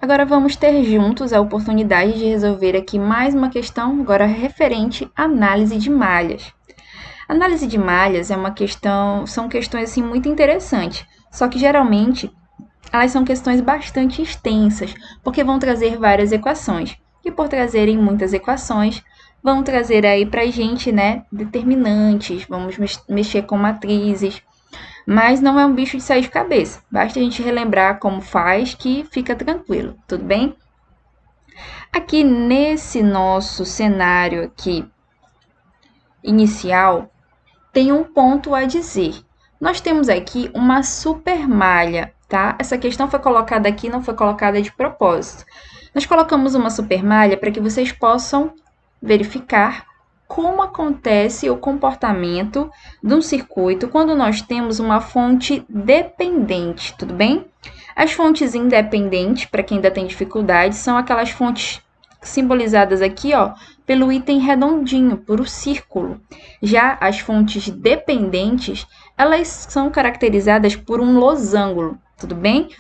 Agora vamos ter juntos a oportunidade de resolver aqui mais uma questão, agora referente à análise de malhas. Análise de malhas são questões assim muito interessantes, só que geralmente elas são questões bastante extensas, porque vão trazer várias equações. E por trazerem muitas equações, vão trazer aí pra gente, né, determinantes, vamos mexer com matrizes, mas não é um bicho de sair de cabeça. Basta a gente relembrar como faz que fica tranquilo, tudo bem? Aqui nesse nosso cenário aqui inicial, tem um ponto a dizer. Nós temos aqui uma supermalha, tá? Essa questão foi colocada aqui, não foi colocada de propósito. Nós colocamos uma supermalha para que vocês possam verificar como acontece o comportamento de um circuito quando nós temos uma fonte dependente, tudo bem? As fontes independentes, para quem ainda tem dificuldade, são aquelas fontes simbolizadas aqui, ó, pelo item redondinho, por o círculo. Já as fontes dependentes, elas são caracterizadas por um losango, tudo bem?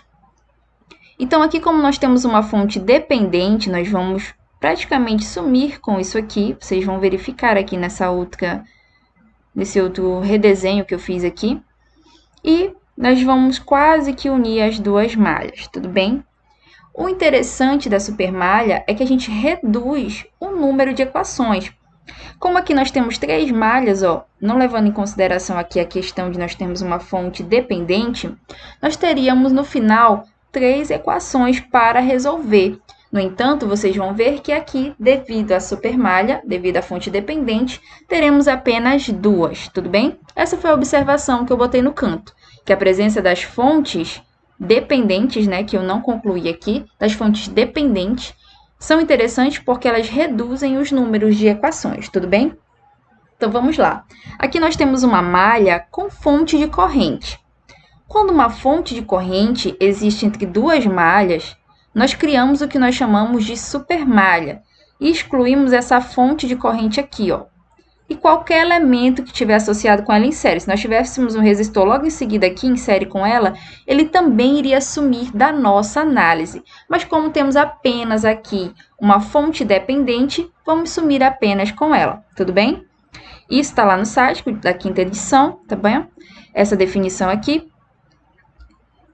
Então, aqui como nós temos uma fonte dependente, nós vamos praticamente sumir com isso aqui. Vocês vão verificar aqui nesse outro redesenho que eu fiz aqui. E nós vamos quase que unir as duas malhas, tudo bem? O interessante da supermalha é que a gente reduz o número de equações. Como aqui nós temos 3 malhas, ó, não levando em consideração aqui a questão de nós termos uma fonte dependente, nós teríamos no final 3 equações para resolver. No entanto, vocês vão ver que aqui, devido à supermalha, devido à fonte dependente, teremos apenas 2, tudo bem? Essa foi a observação que eu botei no canto, que a presença das fontes dependentes, né, que eu não concluí aqui, das fontes dependentes, são interessantes porque elas reduzem os números de equações, tudo bem? Então, vamos lá. Aqui nós temos uma malha com fonte de corrente. Quando uma fonte de corrente existe entre duas malhas, nós criamos o que nós chamamos de supermalha e excluímos essa fonte de corrente aqui, ó. E qualquer elemento que estiver associado com ela em série. Se nós tivéssemos um resistor logo em seguida aqui em série com ela, ele também iria sumir da nossa análise. Mas como temos apenas aqui uma fonte dependente, vamos sumir apenas com ela, tudo bem? Isso está lá no site da 5ª edição, tá bem? Essa definição aqui.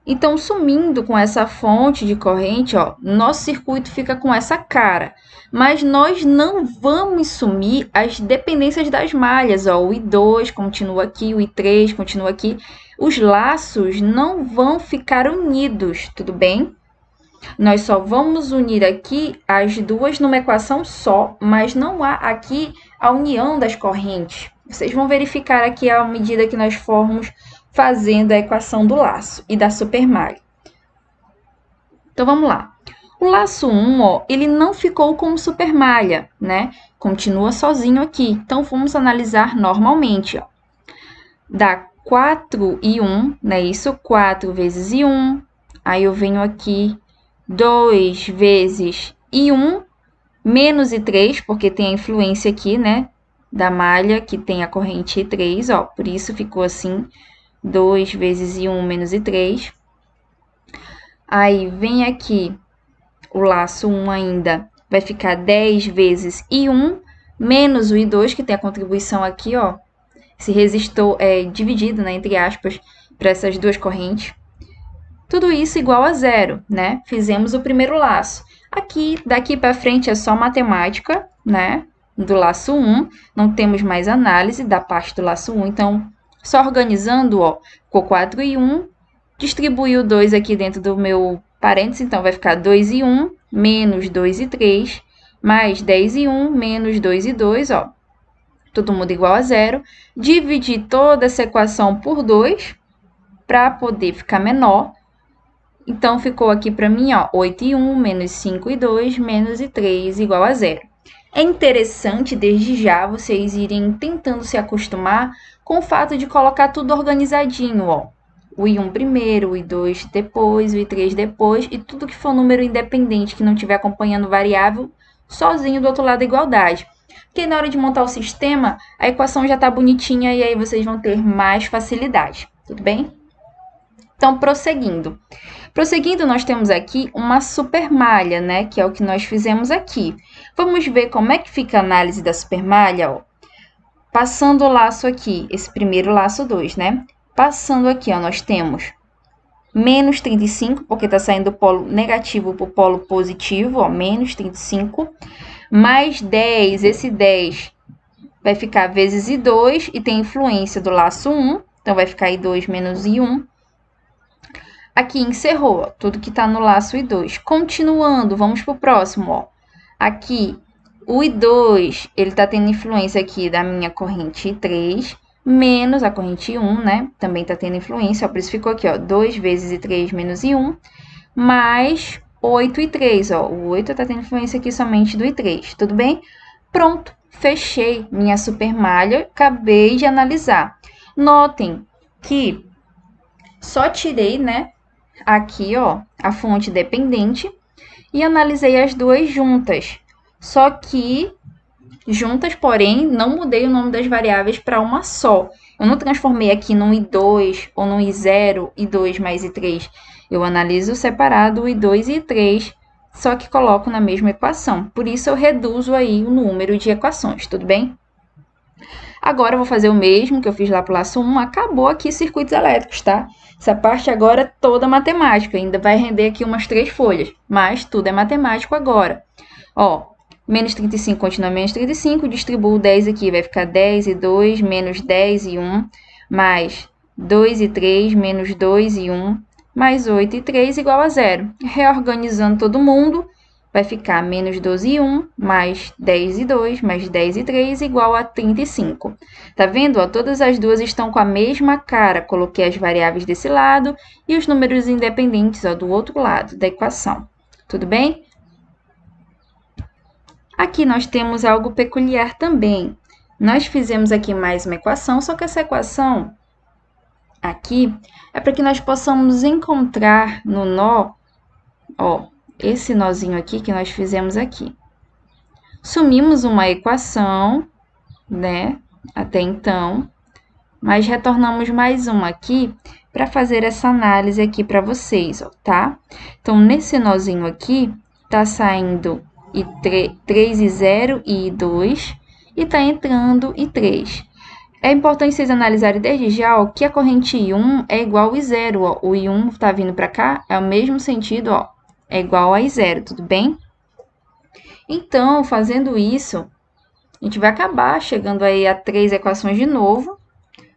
Então, sumindo com essa fonte de corrente, ó, nosso circuito fica com essa cara. Mas nós não vamos sumir as dependências das malhas, ó, o I2 continua aqui, o I3 continua aqui. Os laços não vão ficar unidos, tudo bem? Nós só vamos unir aqui as duas numa equação só, mas não há aqui a união das correntes. Vocês vão verificar aqui à medida que nós formos fazendo a equação do laço e da supermalha. Então, vamos lá. O laço 1, ó, ele não ficou como supermalha, né? Continua sozinho aqui. Então, vamos analisar normalmente, ó. Dá 4 e 1, né? Isso, 4 vezes I1. Aí, eu venho aqui, 2 vezes I1, menos I3, porque tem a influência aqui, né? Da malha, que tem a corrente I3, ó. Por isso, ficou assim, 2 vezes I1 menos I3. Aí, vem aqui o laço 1 ainda, vai ficar 10 vezes I1 menos o I2, que tem a contribuição aqui, ó. Esse resistor é dividido, né, entre aspas, para essas duas correntes. Tudo isso igual a 0, né? Fizemos o primeiro laço. Aqui, daqui para frente, é só matemática, né? Do laço 1, não temos mais análise da parte do laço 1, então, só organizando, ó, ficou 4 e 1, distribuí o 2 aqui dentro do meu parênteses, então vai ficar 2 e 1, menos 2 e 3, mais 10 e 1, menos 2 e 2, ó, todo mundo igual a 0. Dividir toda essa equação por 2, para poder ficar menor. Então, ficou aqui para mim, ó, 8 e 1, menos 5 e 2, menos e 3, igual a 0. É interessante, desde já, vocês irem tentando se acostumar com o fato de colocar tudo organizadinho, ó. O I1 primeiro, o I2 depois, o I3 depois, e tudo que for número independente que não estiver acompanhando variável, sozinho do outro lado da igualdade. Porque na hora de montar o sistema, a equação já está bonitinha e aí vocês vão ter mais facilidade, tudo bem? Então, prosseguindo. Prosseguindo, nós temos aqui uma supermalha, né? Que é o que nós fizemos aqui. Vamos ver como é que fica a análise da supermalha, ó. Passando o laço aqui, esse primeiro laço 2, né? Passando aqui, ó, nós temos menos 35, porque está saindo do polo negativo para o polo positivo, ó, menos 35, mais 10, esse 10 vai ficar vezes I2 e tem influência do laço 1, então vai ficar I2 menos I1. Aqui encerrou, ó, tudo que está no laço I2. Continuando, vamos para o próximo, ó. Aqui, o I2, ele está tendo influência aqui da minha corrente I3, menos a corrente I1, né? Também está tendo influência, ó, por isso ficou aqui, ó, 2 vezes I3 menos I1, mais 8 I3, ó. O 8 está tendo influência aqui somente do I3, tudo bem? Pronto, fechei minha supermalha, acabei de analisar. Notem que só tirei, né, aqui, ó, a fonte dependente e analisei as duas juntas. Só que juntas, porém, não mudei o nome das variáveis para uma só. Eu não transformei aqui num I2 ou num I0, I2 mais I3. Eu analiso separado o I2 e I3, só que coloco na mesma equação. Por isso, eu reduzo aí o número de equações, tudo bem? Agora, eu vou fazer o mesmo que eu fiz lá para o laço 1. Acabou aqui circuitos elétricos, tá? Essa parte agora é toda matemática. Ainda vai render aqui umas 3 folhas, mas tudo é matemático agora. Ó, menos 35 continua menos 35, distribuo 10 aqui, vai ficar 10 e 2, menos 10 e 1, mais 2 e 3, menos 2 e 1, mais 8 e 3 igual a 0. Reorganizando todo mundo, vai ficar menos 12 e 1, mais 10 e 2, mais 10 e 3, igual a 35. Tá vendo? Ó, todas as duas estão com a mesma cara. Coloquei as variáveis desse lado e os números independentes, ó, do outro lado da equação. Tudo bem? Aqui nós temos algo peculiar também. Nós fizemos aqui mais uma equação, só que essa equação aqui é para que nós possamos encontrar no nó, ó, esse nozinho aqui que nós fizemos aqui. Sumimos uma equação, né, até então, mas retornamos mais uma aqui para fazer essa análise aqui para vocês, ó, tá? Então, nesse nozinho aqui, tá saindo I3 e 0 e I2, e tá entrando I3. É importante vocês analisarem desde já, ó, que a corrente I1 é igual a I0, ó. O I1 tá vindo para cá, é o mesmo sentido, ó, é igual a I0, tudo bem? Então, fazendo isso, a gente vai acabar chegando aí a 3 equações de novo.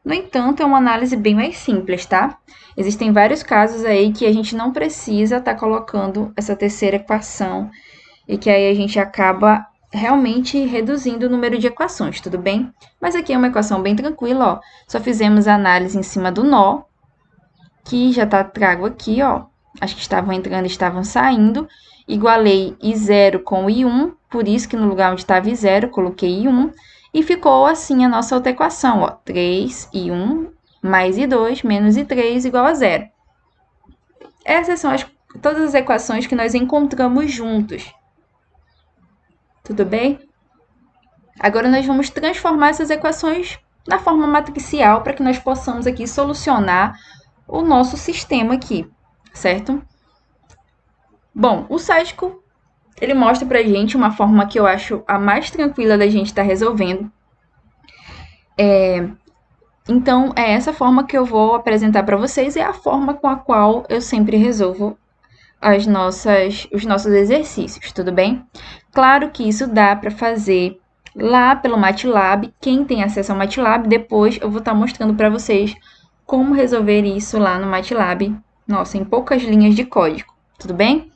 No entanto, é uma análise bem mais simples, tá? Existem vários casos aí que a gente não precisa estar colocando essa terceira equação e que aí a gente acaba realmente reduzindo o número de equações, tudo bem? Mas aqui é uma equação bem tranquila, ó. Só fizemos a análise em cima do nó, que já tá trago aqui, ó. As que estavam entrando estavam saindo. Igualei I0 com I1, por isso que no lugar onde estava I0, coloquei I1. E ficou assim a nossa outra equação, ó. 3I1 mais I2 menos I3 igual a 0. Essas são todas as equações que nós encontramos juntos. Tudo bem? Agora, nós vamos transformar essas equações na forma matricial para que nós possamos aqui solucionar o nosso sistema aqui, certo? Bom, o sádico, ele mostra pra gente uma forma que eu acho a mais tranquila da gente estar resolvendo. Então, é essa forma que eu vou apresentar para vocês, é a forma com a qual eu sempre resolvo os nossos exercícios, tudo bem? Claro que isso dá para fazer lá pelo MATLAB. Quem tem acesso ao MATLAB, depois eu vou estar mostrando para vocês como resolver isso lá no MATLAB, nossa, em poucas linhas de código, tudo bem?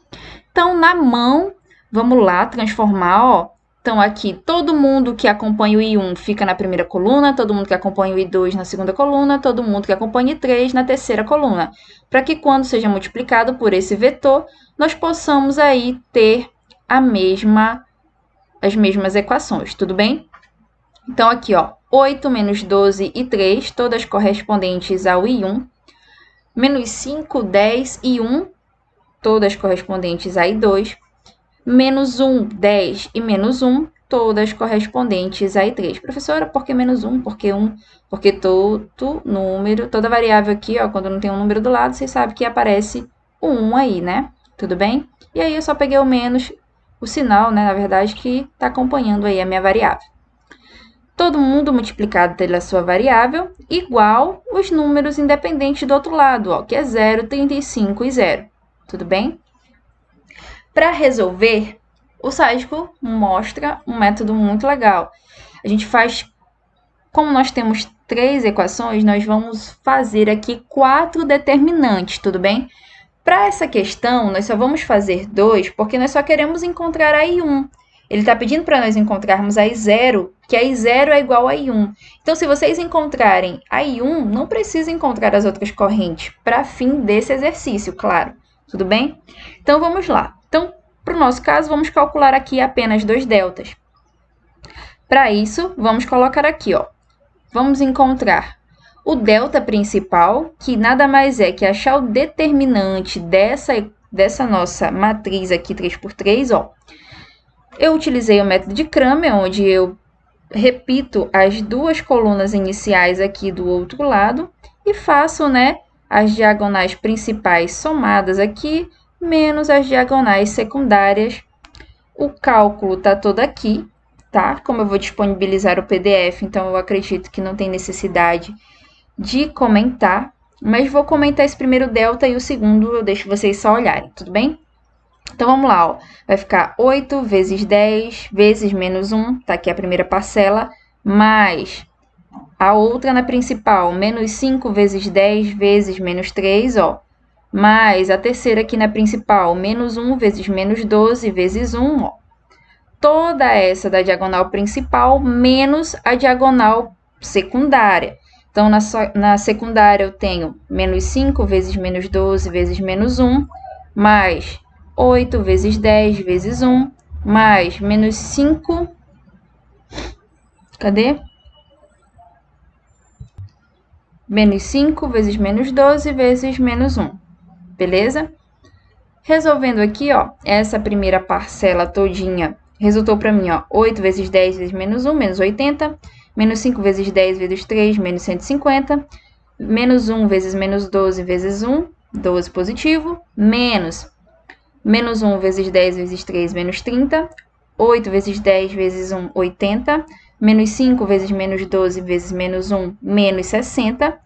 Então, na mão, vamos lá transformar, ó. Então, aqui, todo mundo que acompanha o I1 fica na primeira coluna, todo mundo que acompanha o I2 na segunda coluna, todo mundo que acompanha o I3 na terceira coluna. Para que quando seja multiplicado por esse vetor, nós possamos aí ter as mesmas equações, tudo bem? Então, aqui, ó, 8 menos 12 e 3, todas correspondentes ao I1. Menos 5, 10 e 1, todas correspondentes a I2. Menos 1, 10 e menos 1, todas correspondentes a I3. Professora, por que menos 1? Por que 1? Porque todo número, toda variável aqui, ó, quando não tem um número do lado, vocês sabem que aparece o 1 aí, né? Tudo bem? E aí eu só peguei o menos, o sinal, né, na verdade, que está acompanhando aí a minha variável. Todo mundo multiplicado pela sua variável, igual os números independentes do outro lado, ó, que é 0, 35 e 0. Tudo bem? Para resolver, o sádico mostra um método muito legal. A gente faz, como nós temos 3 equações, nós vamos fazer aqui 4 determinantes, tudo bem? Para essa questão, nós só vamos fazer 2, porque nós só queremos encontrar a I1. Ele está pedindo para nós encontrarmos a I0, que a I0 é igual a I1. Então, se vocês encontrarem a I1, não precisa encontrar as outras correntes, para fim desse exercício, claro. Tudo bem? Então, vamos lá. Então, para o nosso caso, vamos calcular aqui apenas 2 deltas. Para isso, vamos colocar aqui, ó. Vamos encontrar o delta principal, que nada mais é que achar o determinante dessa nossa matriz aqui, 3×3, ó. Eu utilizei o método de Cramer, onde eu repito as duas colunas iniciais aqui do outro lado e faço, né, as diagonais principais somadas aqui, menos as diagonais secundárias. O cálculo tá todo aqui, tá? Como eu vou disponibilizar o PDF, então eu acredito que não tem necessidade de comentar, mas vou comentar esse primeiro delta e o segundo eu deixo vocês só olharem, tudo bem? Então, vamos lá, ó. Vai ficar 8 vezes 10 vezes menos 1, tá aqui a primeira parcela, mais a outra na principal, menos 5 vezes 10 vezes menos 3, ó, mais a terceira aqui na principal, menos 1 vezes menos 12 vezes 1, ó. Toda essa da diagonal principal, menos a diagonal secundária. Então, na secundária, eu tenho menos 5 vezes menos 12 vezes menos 1, mais 8 vezes 10 vezes 1, mais menos 5, cadê? Menos 5 vezes menos 12 vezes menos 1, beleza? Resolvendo aqui, ó, essa primeira parcela todinha resultou para mim, ó, 8 vezes 10 vezes menos 1, menos 80, menos 5 vezes 10 vezes 3, menos 150, menos 1 vezes menos 12 vezes 1, 12 positivo, menos 1 vezes 10 vezes 3, menos 30. 8 vezes 10 vezes 1, 80. Menos 5 vezes menos 12 vezes menos 1, menos 60.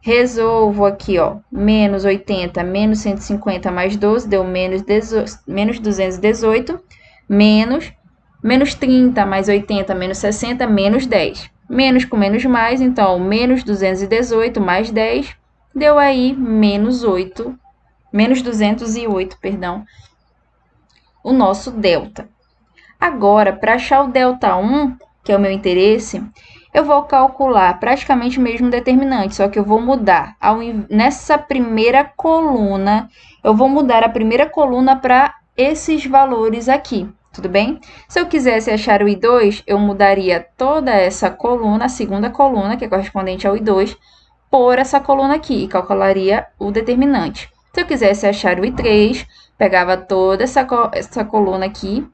Resolvo aqui, ó, menos 80, menos 150 mais 12, deu menos 218. Menos 30 mais 80, menos 60, menos 10. Menos com menos mais, então, menos 218 mais 10, deu aí menos 208, perdão, o nosso delta. Agora, para achar o delta 1, que é o meu interesse, eu vou calcular praticamente o mesmo determinante, só que eu vou mudar. Nessa primeira coluna, eu vou mudar a primeira coluna para esses valores aqui, tudo bem? Se eu quisesse achar o I2, eu mudaria toda essa coluna, a segunda coluna, que é correspondente ao I2, por essa coluna aqui e calcularia o determinante. Se eu quisesse achar o I3, pegava toda essa coluna aqui,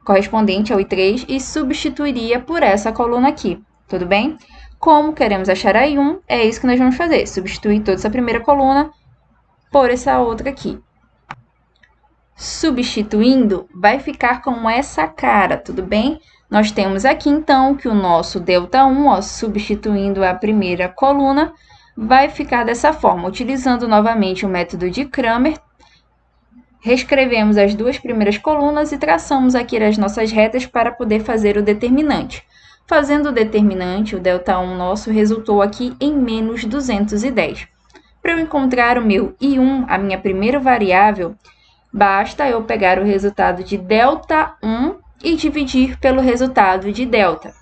correspondente ao I3, e substituiria por essa coluna aqui, tudo bem? Como queremos achar a I1, é isso que nós vamos fazer, substituir toda essa primeira coluna por essa outra aqui. Substituindo, vai ficar com essa cara, tudo bem? Nós temos aqui, então, que o nosso delta1, ó, substituindo a primeira coluna, vai ficar dessa forma. Utilizando novamente o método de Cramer, reescrevemos as duas primeiras colunas e traçamos aqui as nossas retas para poder fazer o determinante. Fazendo o determinante, o delta1 nosso resultou aqui em menos 210. Para eu encontrar o meu I1, a minha primeira variável, basta eu pegar o resultado de delta1 e dividir pelo resultado de delta.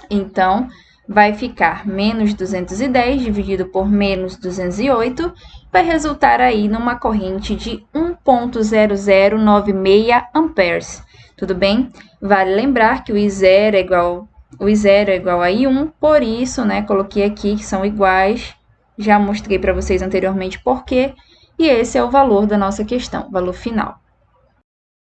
Então, vai ficar menos 210 dividido por menos 208, vai resultar aí numa corrente de 1,0096 amperes. Tudo bem? Vale lembrar que o I0 é igual a I1, por isso, né, coloquei aqui que são iguais. Já mostrei para vocês anteriormente por quê. E esse é o valor da nossa questão, valor final.